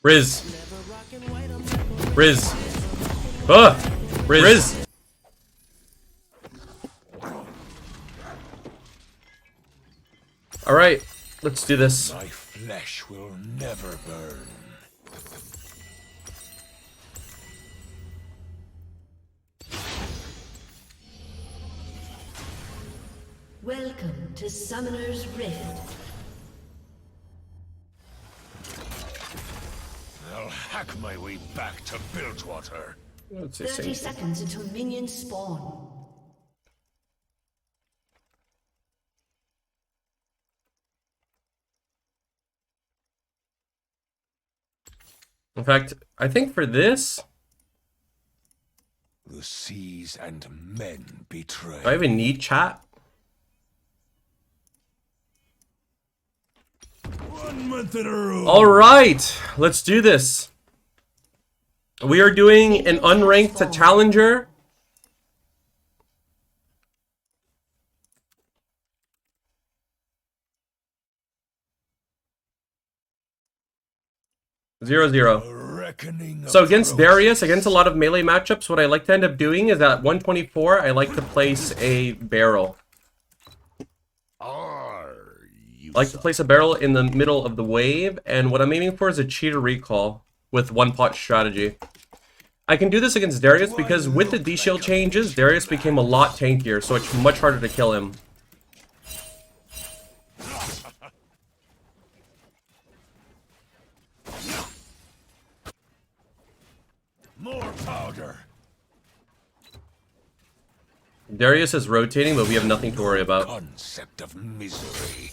Riz. Riz. Ugh! Riz. Alright, let's do this. My flesh will never burn. Welcome to Summoner's Rift. I'll hack my way back to Bilgewater. 30 seconds until minions spawn. In fact, I think for this... The seas and men betray. Do I even need chat? 1 month in a row. Alright, let's do this. We are doing an unranked to challenger. Zero, zero. So against Darius, against a lot of melee matchups, what I like to end up doing is at 124, I like to place a barrel. I like to place a barrel in the middle of the wave, and what I'm aiming for is a cheater recall with one-pot strategy. I can do this against Darius because with the D-shield changes, Darius became a lot tankier, so it's much harder to kill him. More powder. Darius is rotating, but we have nothing to worry about. Concept of misery.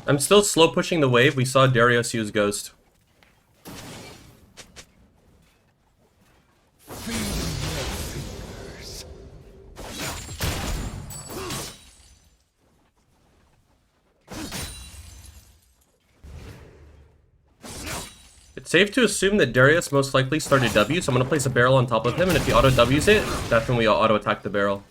I'm still slow pushing the wave. We saw Darius use Ghost. It's safe to assume that Darius most likely started W, so I'm going to place a barrel on top of him, and if he auto-Ws it, definitely auto-attack the barrel.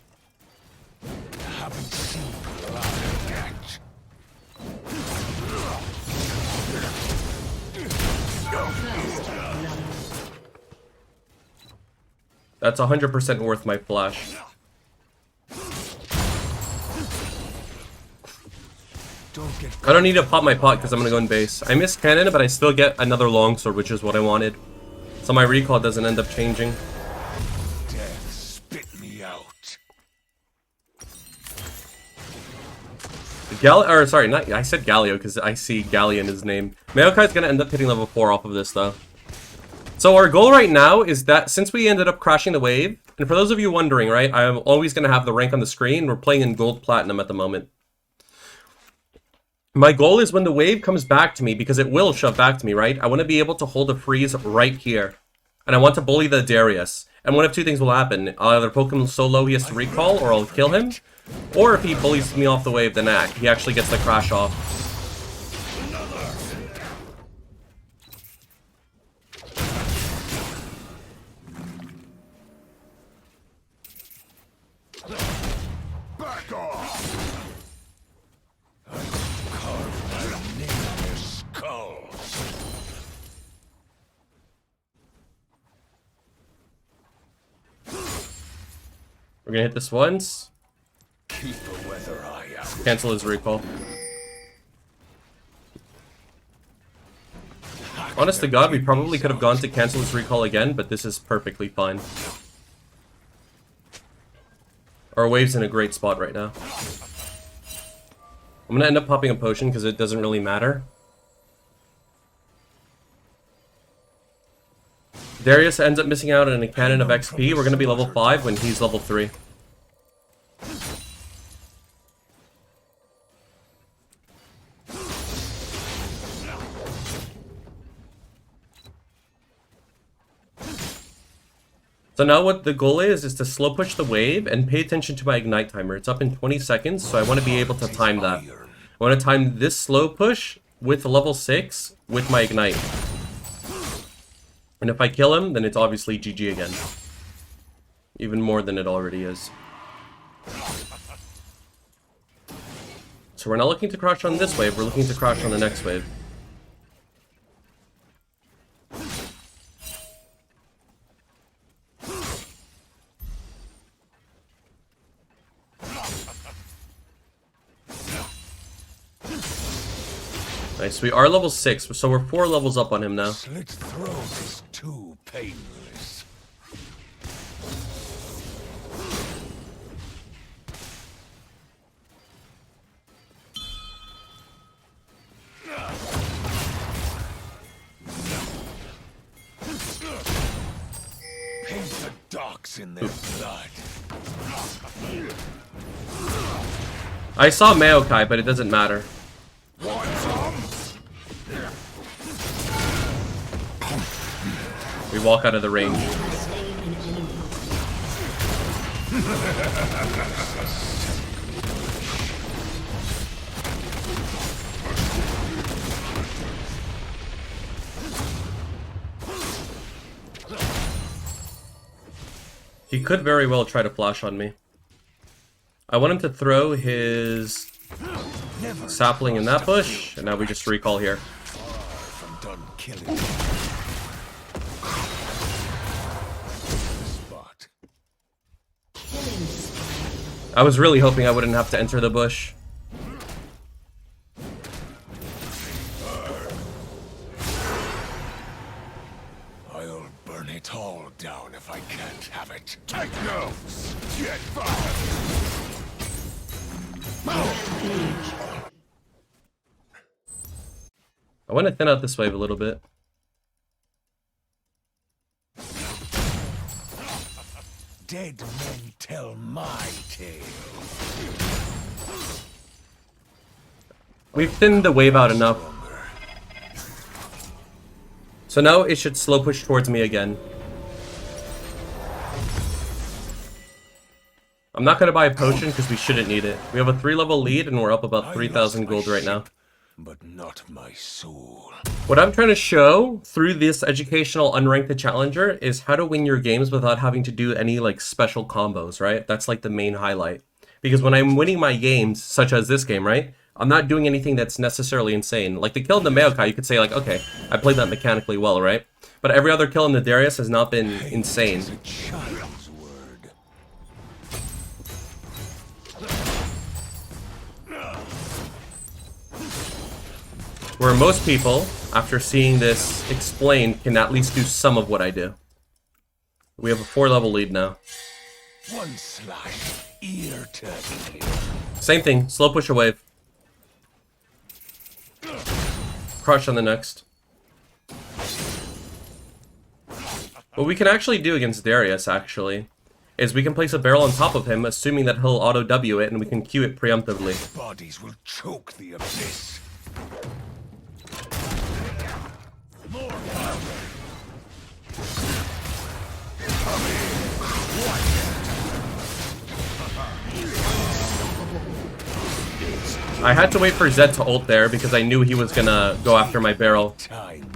That's 100% worth my flash. I don't need to pop my pot because I'm going to go in base. I missed cannon, but I still get another longsword, which is what I wanted. So my recall doesn't end up changing. Death spit me out. I said Galio because I see Gallia in his name. Maokai's going to end up hitting level 4 off of this, though. So our goal right now is that since we ended up crashing the wave, and for those of you wondering, right, I'm always going to have the rank on the screen. We're playing in gold platinum at the moment. My goal is when the wave comes back to me, because it will shove back to me, right? I want to be able to hold a freeze right here. And I want to bully the Darius. And one of two things will happen. I'll either poke him so low he has to recall, or I'll kill him. Or if he bullies me off the wave, then he actually gets the crash off. Back off. I will carve my name in their skulls. We're gonna hit this once. Keep a weather eye out. Cancel his recall. Honest to God, we probably could have gone to cancel his recall again, but this is perfectly fine. Our wave's in a great spot right now. I'm gonna end up popping a potion because it doesn't really matter. Darius ends up missing out on a cannon of XP. We're gonna be level 5 when he's level 3. So now what the goal is to slow push the wave and pay attention to my ignite timer. It's up in 20 seconds, so I want to be able to time that. I want to time this slow push with level 6 with my ignite. And if I kill him, then it's obviously GG again. Even more than it already is. So we're not looking to crush on this wave, we're looking to crush on the next wave. Nice, we are level 6, so we're 4 levels up on him now. Slit throat is too painless. Paint the dogs in their blood. I saw Maokai, but it doesn't matter. Want some? We walk out of the range. He could very well try to flash on me. I want him to throw his sapling in that bush, and now we just recall here. I'm done killing. Spot. I was really hoping I wouldn't have to enter the bush. I'll burn it all down if I can't have it. Take notes. Get fire. I want to thin out this wave a little bit. Dead men tell my tale. We've thinned the wave out enough. So now it should slow push towards me again. I'm not going to buy a potion because we shouldn't need it. We have a 3-level lead and we're up about 3,000 gold right now. But not my soul. What I'm trying to show through this educational unranked challenger is how to win your games without having to do any like special combos, right? That's like the main highlight. Because when I'm winning my games, such as this game, right? I'm not doing anything that's necessarily insane. Like the kill in the Maokai, you could say like, okay, I played that mechanically well, right? But every other kill in the Darius has not been insane. It's a child's word. Where most people, after seeing this explained, can at least do some of what I do. We have a 4-level lead now. One slash, ear to ear. Same thing, slow push a wave. Crush on the next. What we can actually do against Darius, actually, is we can place a barrel on top of him, assuming that he'll auto-W it, and we can Q it preemptively. Bodies will choke the abyss. More power. I had to wait for Zed to ult there because I knew he was gonna go after my barrel. Time.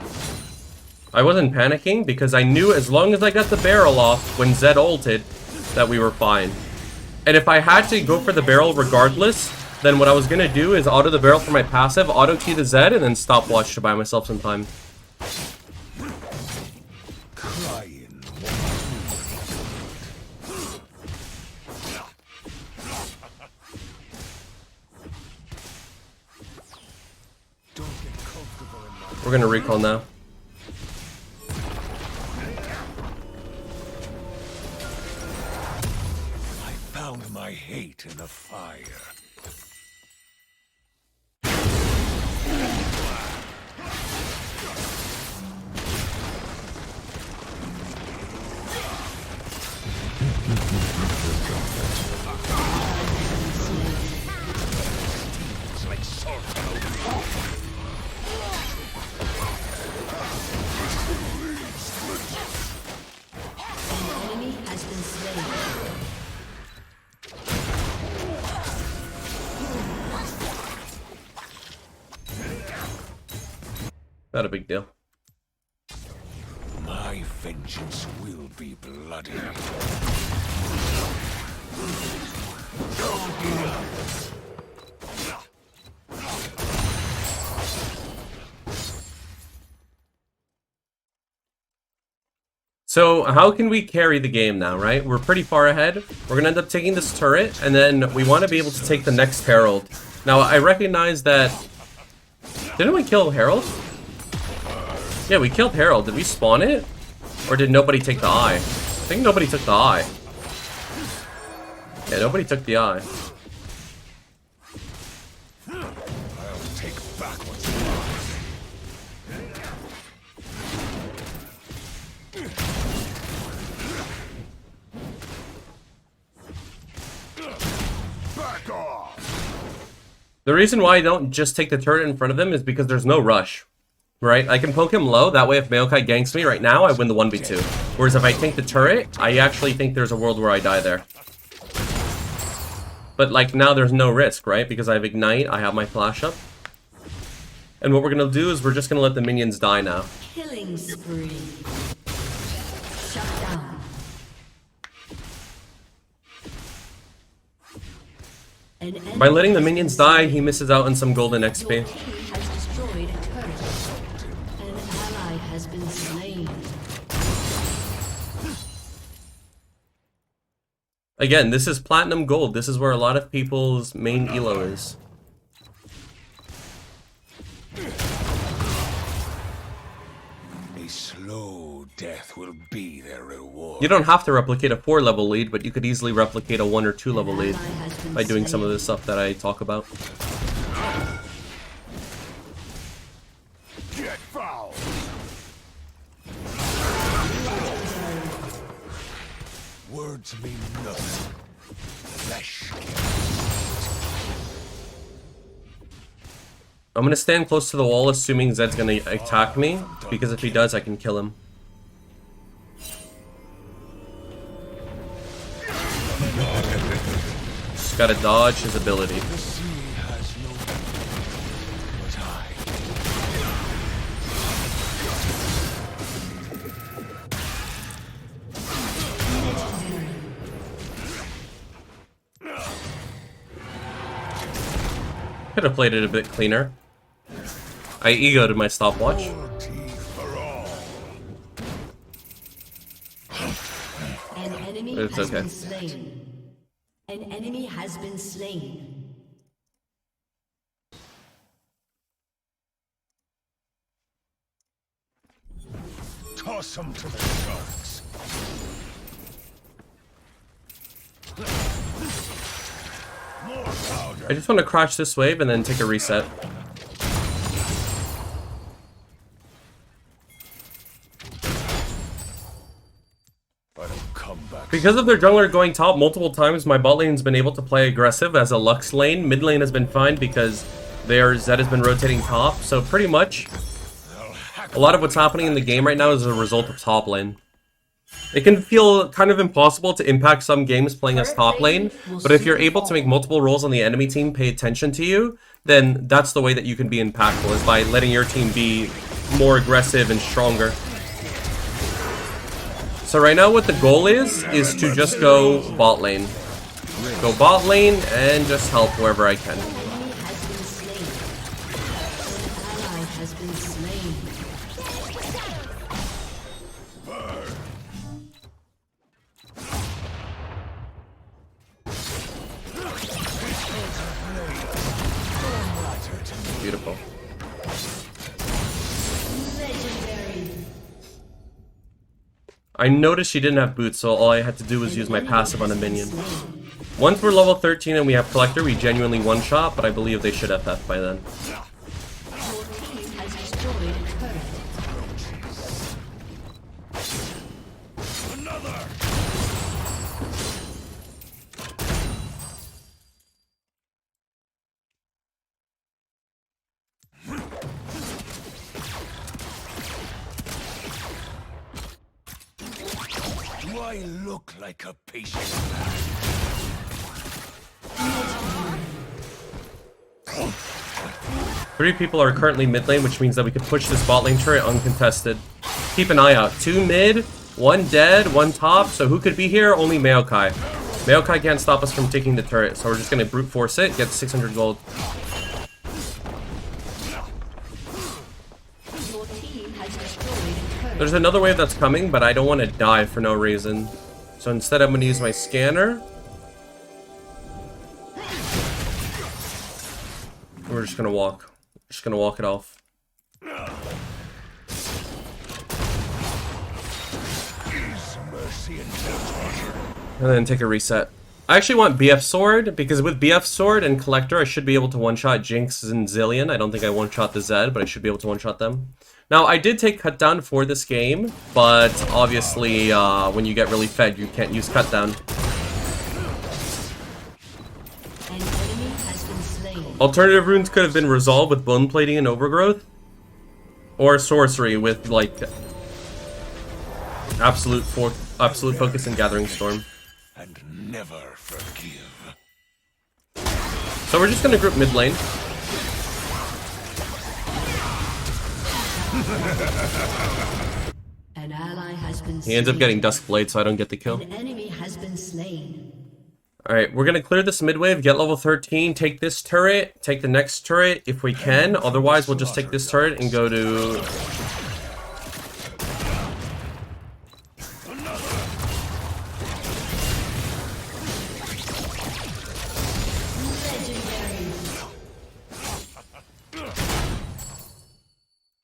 I wasn't panicking because I knew as long as I got the barrel off when Zed ulted, that we were fine. And if I had to go for the barrel regardless, then what I was gonna do is auto the barrel for my passive, auto key the Zed, and then stopwatch to buy myself some time. Crying. Don't get comfortable in my We're gonna recall now. I found my hate in the fire. It's like salt on a Enemy has been slain. Not a big deal. My vengeance will be bloody. So how can we carry the game now, right? We're pretty far ahead. We're gonna end up taking this turret, and then we want to be able to take the next Herald. Now, I recognize that... Didn't we kill Herald? Yeah, we killed Herald. Did we spawn it? Or did nobody take the eye? I think nobody took the eye. Yeah, nobody took the eye. I'll take back what's mine. Back off. The reason why I don't just take the turret in front of him is because there's no rush. Right? I can poke him low, that way if Maokai ganks me right now, I win the 1v2. Whereas if I tank the turret, I actually think there's a world where I die there. But like now there's no risk, right? Because I have Ignite, I have my flash up. And what we're gonna do is we're just gonna let the minions die now. Killing spree. Shut down. By letting the minions die, he misses out on some golden Your XP. team has destroyed a turret. An ally has been slain. Again, this is platinum gold. This is where a lot of people's main elo is. A slow death will be their reward. You don't have to replicate a 4-level lead, but you could easily replicate a 1 or 2-level lead by doing some of the stuff that I talk about. Get foul. Words mean nothing. Flesh I'm gonna stand close to the wall, assuming Zed's gonna attack me, because if he does, I can kill him. Just gotta dodge his ability. The sea has no but Could have played it a bit cleaner. I egoed my stopwatch. An enemy It's has okay. been slain. An enemy has been slain. Toss them to the sharks. More powder. I just want to crash this wave and then take a reset. Let 'em come back. Because of their jungler going top multiple times, my bot lane's been able to play aggressive as a Lux lane. Mid lane has been fine because their Zed has been rotating top. So pretty much, a lot of what's happening in the game right now is a result of top lane. It can feel kind of impossible to impact some games playing as top lane, but if you're able to make multiple roles on the enemy team pay attention to you, then that's the way that you can be impactful, is by letting your team be more aggressive and stronger. So right now what the goal is to just go bot lane. Go bot lane and just help wherever I can. An enemy has been slain. An ally has been slain. Beautiful. Legendary. I noticed she didn't have boots, so all I had to do was use my passive on a minion. Once we're level 13 and we have Collector, we genuinely one-shot, but I believe they should FF by then. Your team has destroyed a turret. Another. Do I look like a patient man? 3 people are currently mid lane, which means that we could push this bot lane turret uncontested. Keep an eye out. 2 mid, 1 dead, 1 top. So who could be here? Only Maokai. Maokai can't stop us from taking the turret, so we're just gonna brute force it, get 600 gold. Your team team has destroyed a turret. There's another wave that's coming, but I don't want to die for no reason. So instead I'm going to use my scanner. We're just going to walk. Just going to walk it off. And then take a reset. I actually want BF Sword, because with BF Sword and Collector, I should be able to one-shot Jinx and Zillion. I don't think I one-shot the Zed, but I should be able to one-shot them. Now, I did take Cut Down for this game, but obviously, when you get really fed, you can't use Cut Down. An enemy has been slain. Alternative runes could have been resolved with Bone Plating and Overgrowth, or Sorcery with, like, Absolute Focus and Gathering Storm. And never forgive. So we're just gonna group mid lane. An ally has been slain. He ends up getting Duskblade, so I don't get the kill. An enemy has been slain. Alright, we're gonna clear this mid wave, get level 13, take this turret, take the next turret if we can. Otherwise, we'll just take this turret and go to...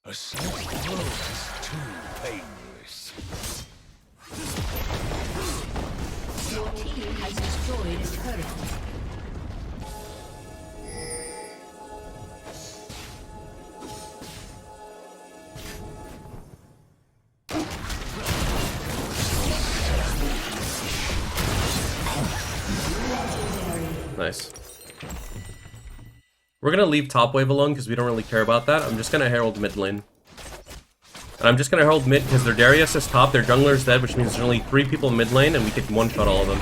A small world is too painless. Your team has destroyed a turret. Nice. We're gonna leave top wave alone because we don't really care about that. I'm just gonna herald mid lane. And I'm just gonna herald mid because their Darius is top, their jungler's dead, which means there's only 3 people in mid lane and we can one-shot all of them.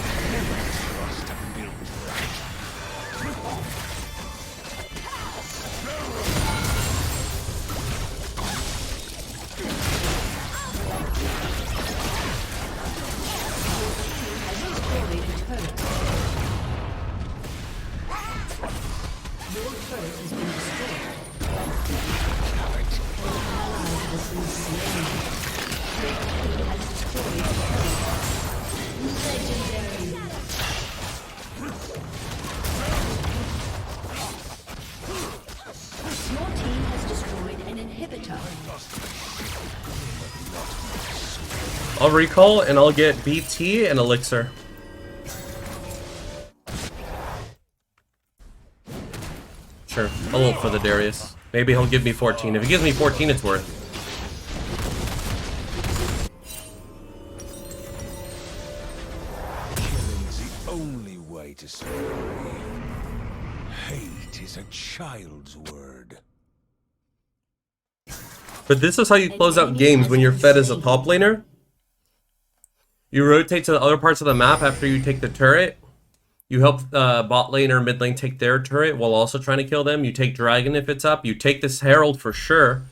I'll recall and I'll get BT and Elixir. Sure, I'll look for the Darius. Maybe he'll give me 14. If he gives me 14, it's worth. Killing's the only way to survive. Hate is a child's word. But this is how you close out games when you're fed as a top laner. You rotate to the other parts of the map after you take the turret. You help bot lane or mid lane take their turret while also trying to kill them. You take Dragon if it's up. You take this Herald for sure.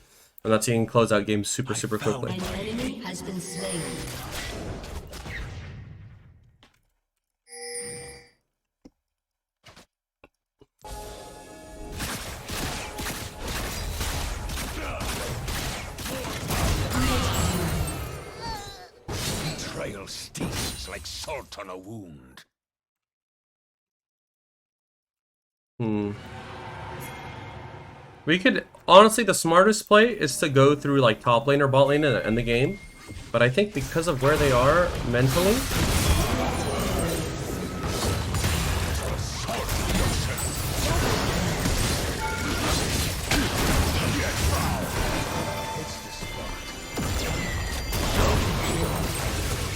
And that's how you can close out games super quickly. An enemy has been slain. Betrayal stings like salt on a wound. We could, honestly, the smartest play is to go through like top lane or bot lane and end the game. But I think because of where they are mentally,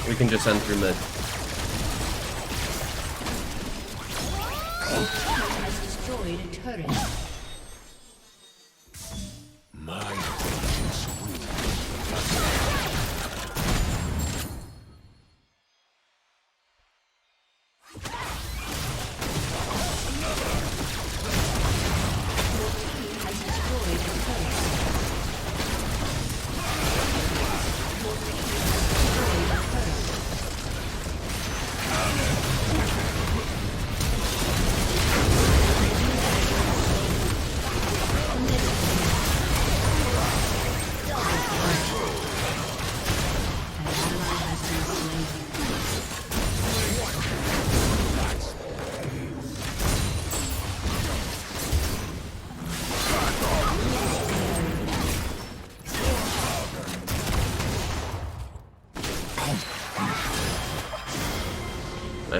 we can just end through mid. Has destroyed a turret. My vengeance will Has destroyed a turret.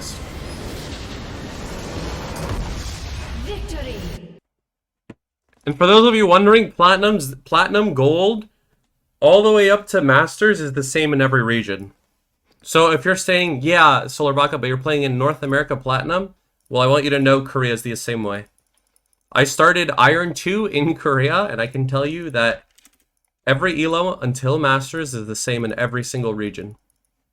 missed. Victory. And for those of you wondering, platinum, gold, all the way up to masters is the same in every region. So if you're saying, yeah, SOLARBACCA, but you're playing in North America platinum, well, I want you to know Korea is the same way. I started Iron 2 in Korea, and I can tell you that every elo until masters is the same in every single region.